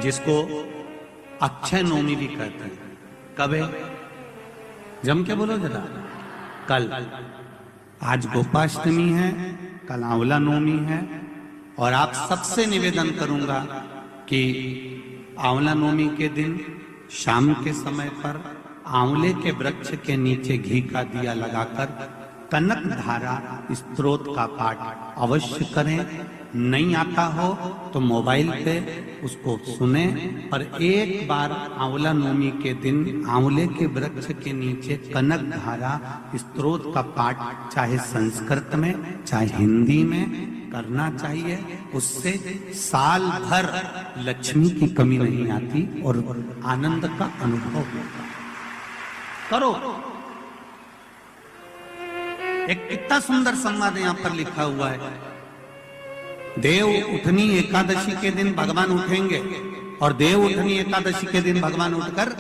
जिसको अक्षय नवमी भी कहते हैं। कब है? जम के बोलो जरा। कल। आज गोपाष्टमी है, कल आंवला नवमी है। और आप सबसे निवेदन करूंगा कि आंवला नवमी के दिन शाम के समय पर आंवले के वृक्ष के नीचे घी का दिया लगाकर कनक धारा स्तोत्र का पाठ अवश्य करें। नहीं आता हो तो मोबाइल पे उसको सुने और एक बार आंवला नवमी के दिन आंवले के वृक्ष के नीचे कनक धारा स्तोत्र का पाठ चाहे संस्कृत में चाहे हिंदी में करना चाहिए। उससे साल भर लक्ष्मी की कमी नहीं आती और आनंद का अनुभव होगा। करो। एक कितना सुंदर संवाद यहां पर लिखा हुआ है। देव उठनी एकादशी के दिन भगवान उठेंगे और देव उठनी एकादशी के दिन भगवान उठकर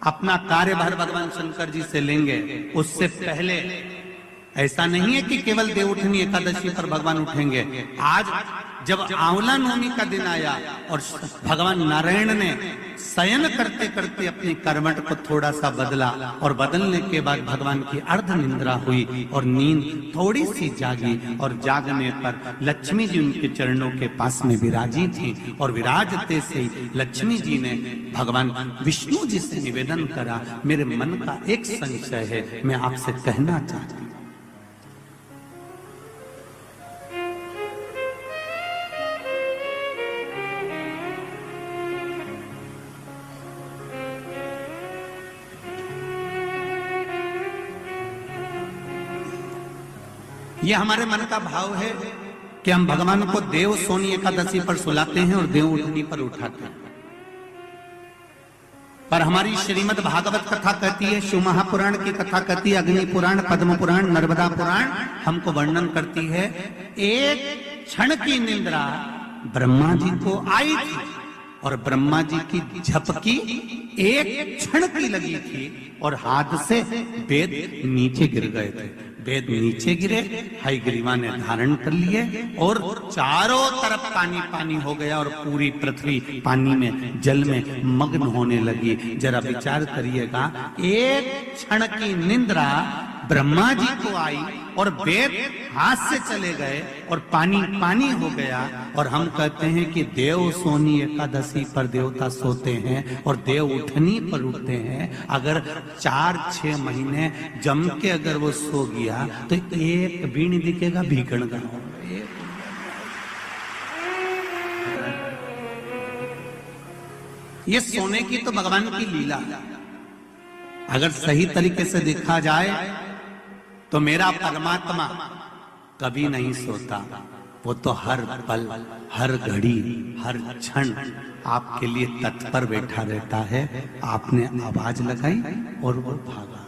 अपना कार्यभार भगवान शंकर जी से लेंगे। उससे पहले ऐसा नहीं है कि केवल देव उठनी एकादशी पर भगवान उठेंगे। आज जब आंवला नवमी का दिन आया और भगवान नारायण ने शयन करते करते अपनी करवट को थोड़ा सा बदला और बदलने के बाद भगवान की अर्ध निंद्रा हुई और नींद थोड़ी सी जागी और जागने पर लक्ष्मी जी उनके चरणों के पास में विराजी थी और विराजते से लक्ष्मी जी ने भगवान विष्णु जी से निवेदन करा, मेरे मन का एक संशय है, मैं आपसे कहना चाहती हूँ। ये हमारे मन का भाव है कि हम भगवान को देव सोनी एकादशी पर सुलाते हैं और देव उठनी पर उठाते हैं। पर हमारी श्रीमद् भागवत कथा कहती है, शिव महापुराण की कथा कहती है, अग्नि पुराण, पद्म पुराण, नर्मदा पुराण हमको वर्णन करती है। एक क्षण की निंद्रा ब्रह्मा जी को आई थी और ब्रह्मा जी की झपकी एक क्षण की लगी थी और हाथ से वेद नीचे गिर गए थे। वेद नीचे गिरे, हयग्रीवा ने धारण कर लिए और चारों तरफ पानी पानी हो गया और पूरी पृथ्वी पानी में जल में मग्न होने लगी। जरा विचार करिएगा, एक क्षण की निंद्रा ब्रह्मा जी को आई और वेद हाथ से चले गए और पानी पानी हो गया। और हम कहते हैं कि देव सोनी एकादशी पर देवता सोते हैं और देव उठनी पर उठते हैं। अगर 4-6 महीने जम के अगर वो सो गया तो एक भी नहीं दिखेगा भीकण गाँव। ये सोने की तो भगवान की लीला। अगर सही तरीके से देखा जाए तो मेरा परमात्मा कभी नहीं सोता, वो तो हर पल, हर घड़ी, हर क्षण आपके लिए तत्पर बैठा रहता है। आपने आवाज लगाई और वो भागा।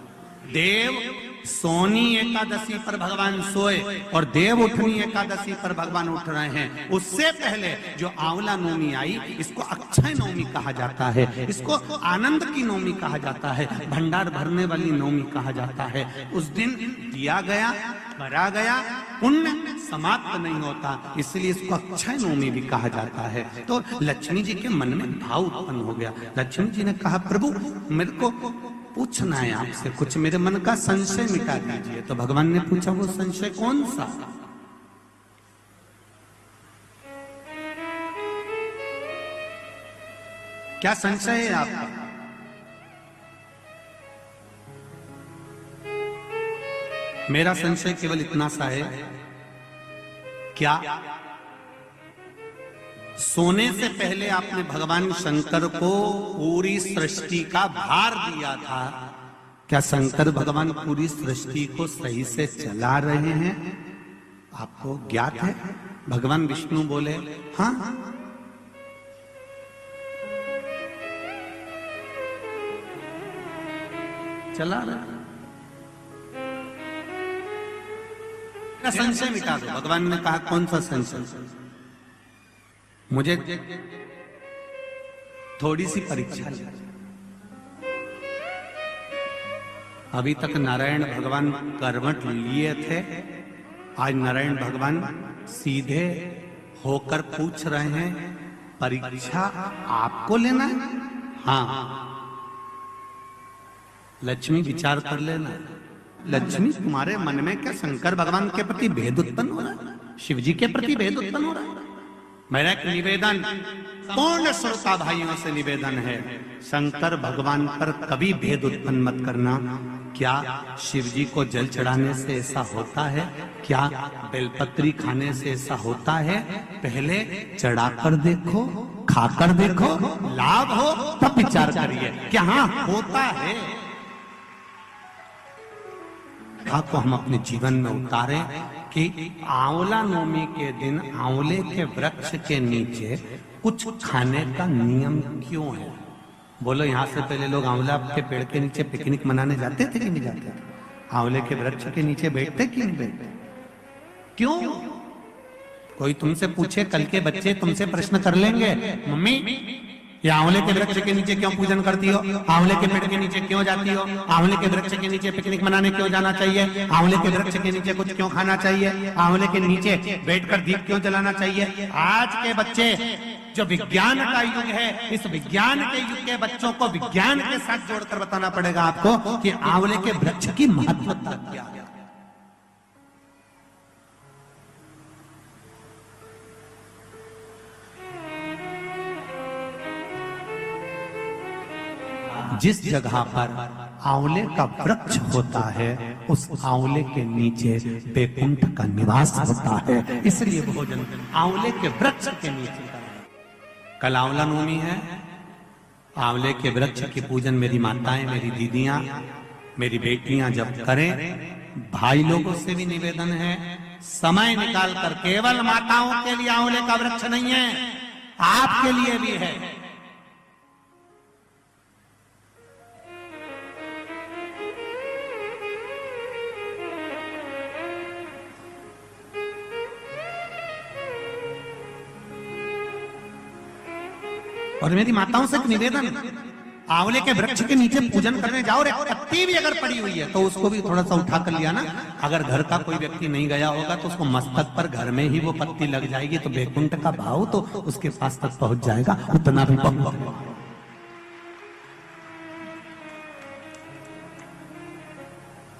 देव सोनी एकादशी पर भगवान सोए और देव उठनी एकादशी पर भगवान उठ रहे हैं। उससे पहले जो आंवला नवमी आई, इसको अक्षय नवमी कहा जाता है, इसको आनंद की नवमी कहा जाता है, भंडार भरने वाली नवमी कहा जाता है। उस दिन दिया गया, भरा गया, पुण्य समाप्त नहीं होता, इसलिए इसको अक्षय नवमी भी कहा जाता है। तो लक्ष्मी जी के मन में भाव उत्पन्न हो गया। लक्ष्मी जी ने कहा, प्रभु मेरे को पूछना है आपसे कुछ, मेरे मन का संशय मिटा दीजिए। तो भगवान ने पूछा, वो संशय कौन सा? क्या संशय है आपका? मेरा संशय केवल इतना सा है, क्या सोने से पहले आपने भगवान शंकर को पूरी सृष्टि का भार दिया था? क्या शंकर भगवान पूरी सृष्टि को सही से चला रहे हैं? आपको ज्ञात है? भगवान विष्णु बोले, हाँ चला रहा। संशय मिटा दो। भगवान ने कहा, कौन सा संशय? मुझे थोड़ी सी परीक्षा है। अभी तक नारायण भगवान करवट लिए थे, आज नारायण भगवान सीधे होकर पूछ रहे हैं परीक्षा आपको लेना है? हाँ, लक्ष्मी विचार कर लेना। लक्ष्मी, तुम्हारे मन में क्या शंकर भगवान के प्रति भेद उत्पन्न हो रहा है? शिव जी के प्रति भेद उत्पन्न हो रहा है? मेरा एक निवेदन पूर्ण श्रोता भाइयों से निवेदन है, शंकर भगवान पर कभी भेद उत्पन्न मत करना। क्या शिव जी को जल चढ़ाने से ऐसा होता है? क्या बेलपत्री खाने से ऐसा होता है? पहले चढ़ाकर देखो, खाकर देखो, लाभ हो तब विचार करिए। क्या हाँ होता है? को हम अपने जीवन में उतारें कि आंवला नवमी के दिन आंवले के वृक्ष के नीचे कुछ खाने का नियम क्यों है? बोलो, यहाँ से पहले लोग आंवला के पेड़ के नीचे पिकनिक मनाने जाते थे कि नहीं जाते थे? आंवले के वृक्ष के नीचे बैठते कि नहीं बैठते? क्यों? कोई तुमसे पूछे, कल के बच्चे तुमसे प्रश्न कर लेंगे, मम्मी ये आंवले के वृक्ष के नीचे क्यों पूजन करती हो? आंवले के पेड़ के नीचे क्यों जाती हो? आंवले के वृक्ष के नीचे पिकनिक मनाने क्यों जाना चाहिए? आंवले के वृक्ष के नीचे कुछ क्यों खाना चाहिए? आंवले के नीचे बैठकर दीप क्यों जलाना चाहिए? आज के बच्चे, जो विज्ञान का युग है, इस विज्ञान के युग के बच्चों को विज्ञान के साथ जोड़कर बताना पड़ेगा आपको कि आंवले के वृक्ष की महत्वता क्या है। जिस जगह पर आंवले का वृक्ष होता है, उस आंवले के नीचे बैकुंठ का निवास होता है। इसलिए भोजन आंवले के वृक्ष के नीचे। कल आंवला नवमी है। आंवले के वृक्ष की पूजन मेरी माताएं, मेरी दीदियां, मेरी बेटियां जब करें, भाई लोगों से भी निवेदन है, समय निकाल कर, केवल माताओं के लिए आंवले का वृक्ष नहीं है, आपके लिए भी है। और मेरी माताओं से निवेदन, आंवले के वृक्ष के नीचे पूजन करने जाओ, और पत्ती भी अगर पड़ी हुई है तो उसको भी थोड़ा सा उठा कर लिया ना। अगर घर का कोई व्यक्ति नहीं गया होगा तो उसको मस्तक पर घर में ही वो पत्ती लग जाएगी, तो बैकुंठ का भाव तो उसके पास तक पहुंच जाएगा। उतना भी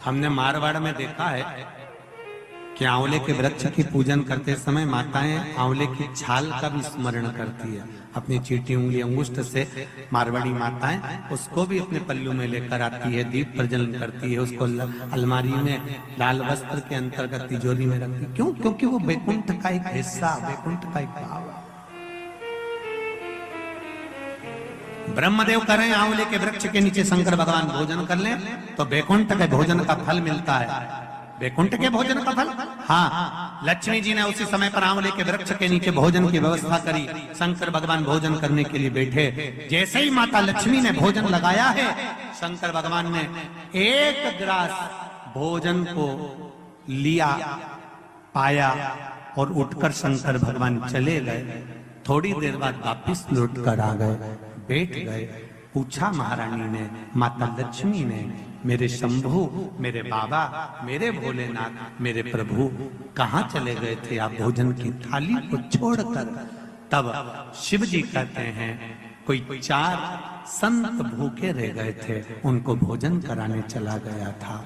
हमने मारवाड़ में देखा है कि आंवले के वृक्ष की पूजन करते समय माताएं आंवले की छाल का भी स्मरण करती है। अपनी चीटी उंगली अंगुष्ठ से मारवाड़ी माताएं उसको भी अपने पल्लू में लेकर आती है, दीप प्रज्वलन करती है, उसको अलमारी में लाल वस्त्र के अंतर्गत तिजोरी में रखती है। क्यों? क्योंकि वो बैकुंठ का एक हिस्सा, बैकुंठ का एक भाव। ब्रह्मदेव करें आंवले के वृक्ष के नीचे शंकर भगवान भोजन कर लें तो बैकुंठ के भोजन का फल मिलता है। बैकुंठ के भोजन का फल, हाँ, लक्ष्मी जी ने उसी समय पर आंवले के वृक्ष के नीचे भोजन की व्यवस्था करी। शंकर भगवान भोजन करने के लिए बैठे। जैसे ही माता लक्ष्मी ने भोजन लगाया है, शंकर भगवान ने एक ग्रास भोजन को लिया, पाया और उठकर शंकर भगवान चले गए। थोड़ी देर बाद वापिस लौट कर आ गए, बैठ गए। पूछा महारानी ने, माता लक्ष्मी ने, मेरे शंभु, मेरे बाबा, मेरे भोलेनाथ, मेरे प्रभु कहाँ चले गए थे आप भोजन की थाली को छोड़कर? तब शिव जी कहते हैं, कोई 4 संत भूखे रह गए थे, उनको भोजन कराने चला गया था।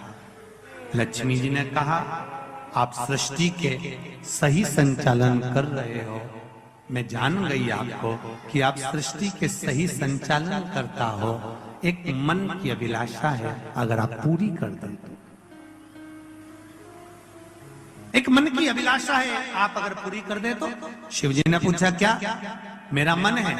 लक्ष्मी जी ने कहा, आप सृष्टि के सही संचालन कर रहे हो। मैं जान गई आपको कि आप सृष्टि के सही संचालन करता हो। एक मन की अभिलाषा है, अगर आप पूरी कर दें तो। एक मन की अभिलाषा है, आप अगर पूरी कर दे तो। शिव जी ने पूछा, क्या? मेरा मन है।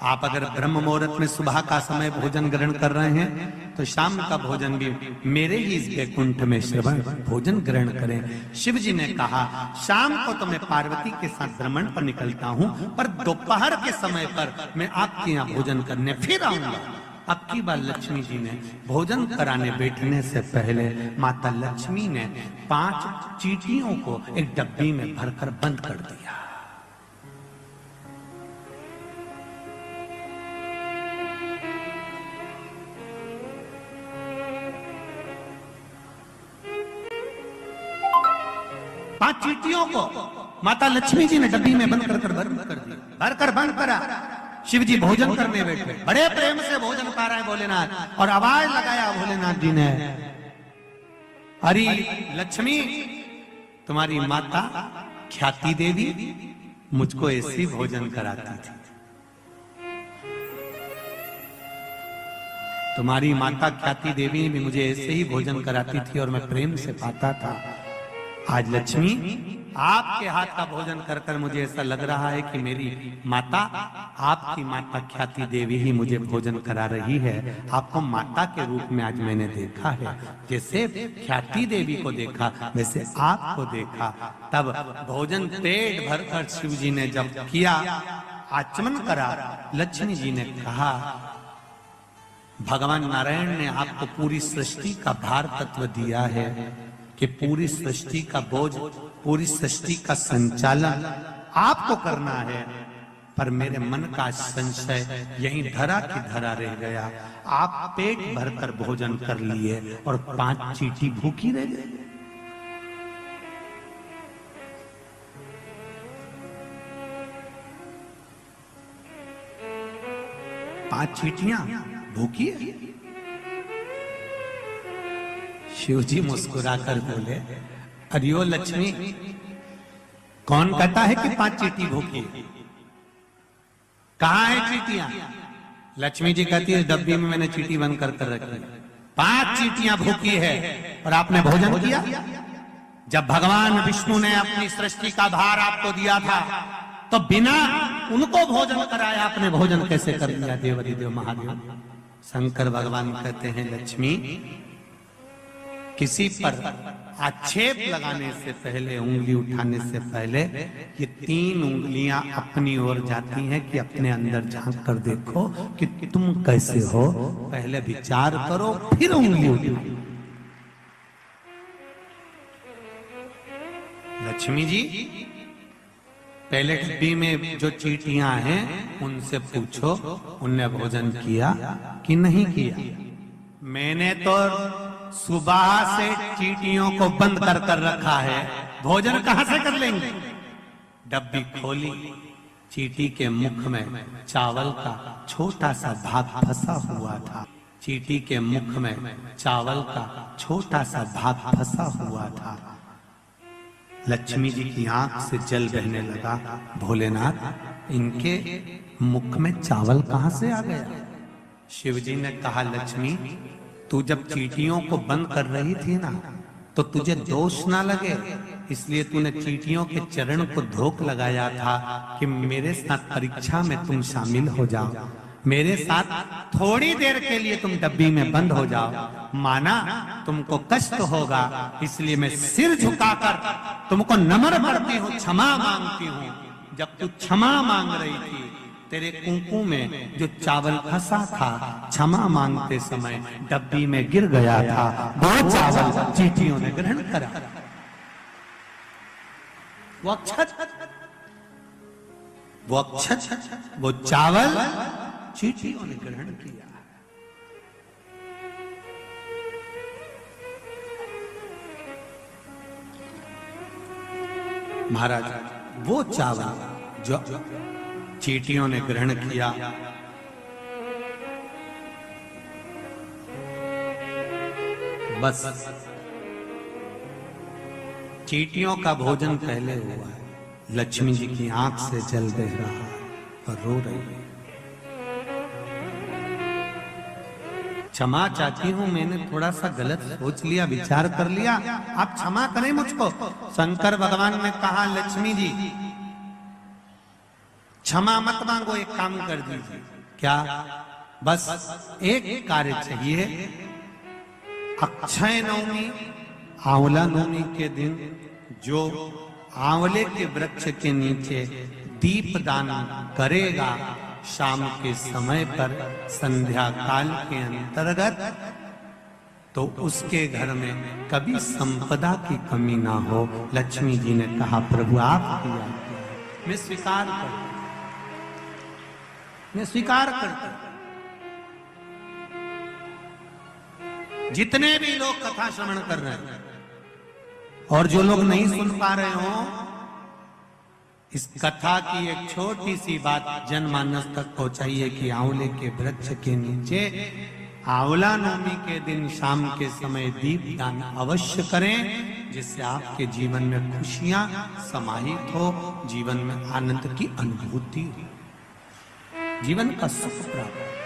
आप अगर ब्रह्म मुहूर्त में सुबह का समय भोजन ग्रहण कर रहे हैं तो शाम का भोजन भी मेरे ही इस बैकुंठ में श्रवण भोजन ग्रहण करें। शिव जी ने कहा, शाम को तो मैं पार्वती के साथ भ्रमण पर निकलता हूं, पर दोपहर के समय पर मैं आपके यहाँ भोजन करने फिर आऊंगा। अब की बार लक्ष्मी जी ने भोजन कराने बैठने से पहले माता लक्ष्मी ने 5 चींटियों को एक डब्बी में भरकर बंद कर दिया। चींटियों को माता लक्ष्मी जी ने डब्बी में बंद कर बंद कर दिया, भरकर बंद करा। शिव जी भोजन करने बैठे, बड़े प्रेम से भोजन पा रहे भोलेनाथ, और आवाज लगाया भोलेनाथ जी ने, अरे लक्ष्मी, तुम्हारी माता ख्याति देवी मुझको ऐसी भोजन कराती थी। तुम्हारी माता ख्याति देवी भी मुझे ऐसे ही भोजन कराती थी और मैं प्रेम से पाता था। आज लक्ष्मी, आपके हाथ का भोजन कर कर मुझे ऐसा लग रहा है कि मेरी माता, आपकी माता ख्याति देवी ही मुझे भोजन करा रही है। आपको माता के रूप में आज मैंने देखा है, जैसे ख्याति देवी को देखा वैसे आपको देखा। तब भोजन पेट भरकर शिव जी ने जब किया, आचमन करा, लक्ष्मी जी ने कहा, भगवान नारायण ने आपको पूरी सृष्टि का भार तत्व दिया है कि पूरी सृष्टि का बोझ, पूरी सृष्टि का संचालन आपको करना है, पर मेरे मन का संशय यहीं धरा की धरा रह गया। आप पेट भरकर भोजन कर लिए और 5 चींटी भूखी रह गई। पांच चींटियां भूखी है। शिव जी मुस्कुराकर बोले, अरियो लक्ष्मी, कौन कहता है कि 5 चींटी भूखी है? कहां है चींटियां? लक्ष्मी जी कहती है, डब्बी में मैंने चींटी बंद कर रखी, 5 चींटियां भूखी है और आपने भोजन किया। जब भगवान विष्णु ने अपनी सृष्टि का भार आपको दिया था, तो बिना उनको भोजन कराया आपने भोजन कैसे कर लिया? देवाधिदेव महादेव शंकर भगवान कहते हैं, लक्ष्मी, किसी पर आक्षेप लगाने से पहले, उंगली उठाने से पहले, ये 3 उंगलियां अपनी ओर जाती हैं कि अपने अंदर झांक कर देखो कि तुम कैसे हो। पहले विचार करो, फिर उंगली उठाओ। लक्ष्मी जी, पहले डब्बी में जो चींटियां हैं उनसे पूछो, उनने भोजन किया कि नहीं किया? मैंने तो सुबह से चींटियों को बंद कर कर रखा है, भोजन कहां से कर लेंगे? डब्बी खोली, चींटी के मुख में चावल का छोटा सा भाग फंसा हुआ था। चींटी के मुख में चावल का छोटा सा भाग फंसा हुआ था। लक्ष्मी जी की आंख से जल बहने लगा। भोलेनाथ, इनके मुख में चावल कहां से आ गया? शिव जी ने कहा, लक्ष्मी, तू जब चींटियों को बंद कर रही थी ना, तो तुझे दोष ना लगे, इसलिए तूने चींटियों के चरण को धोख लगाया था कि मेरे साथ परीक्षा में तुम शामिल हो जाओ, मेरे साथ थोड़ी देर के लिए तुम डब्बी में बंद हो जाओ। माना तुमको कष्ट होगा, इसलिए मैं सिर झुकाकर तुमको नम्र करती हूँ, क्षमा मांगती हूँ। जब तू क्षमा मांग रही थी, तेरे कुंकू में जो चावल फंसा था, क्षमा मांगते समय डब्बी में गिर गया था। वो चावल चींटियों ने ग्रहण करा। वो अक्षत, वो चावल चींटियों ने ग्रहण किया। महाराज, वो चावल जो चींटियों ने ग्रहण किया, बस चींटियों का भोजन पहले हुआ है। लक्ष्मी जी की आंख से जल बह रहा है और रो रही है। क्षमा चाहती हूं, मैंने थोड़ा सा गलत सोच लिया, विचार कर लिया, आप क्षमा करें मुझको। शंकर भगवान ने कहा, लक्ष्मी जी, क्षमा मत मांगो, एक काम कर दीजिए। क्या? बस एक कार्य चाहिए। अक्षय नवमी, आंवला नवमी के दिन जो आंवले के वृक्ष के नीचे दीप दान करेगा, शाम के समय पर संध्या काल के अंतर्गत, तो उसके घर में कभी संपदा की कमी ना हो। लक्ष्मी जी ने कहा, प्रभु आप किया, मैं स्वीकार करता, मैं स्वीकार करता। जितने भी लोग कथा श्रवण कर रहे हैं और जो लोग नहीं सुन पा रहे हो, इस कथा की एक छोटी सी बात जनमानस तक पहुंचाइए कि आंवले के वृक्ष के नीचे आंवला नवमी के दिन शाम के समय दीप दान अवश्य करें, जिससे आपके जीवन में खुशियां समाहित हो, जीवन में आनंद की अनुभूति हो, जीवन का सुख प्राप्त हो।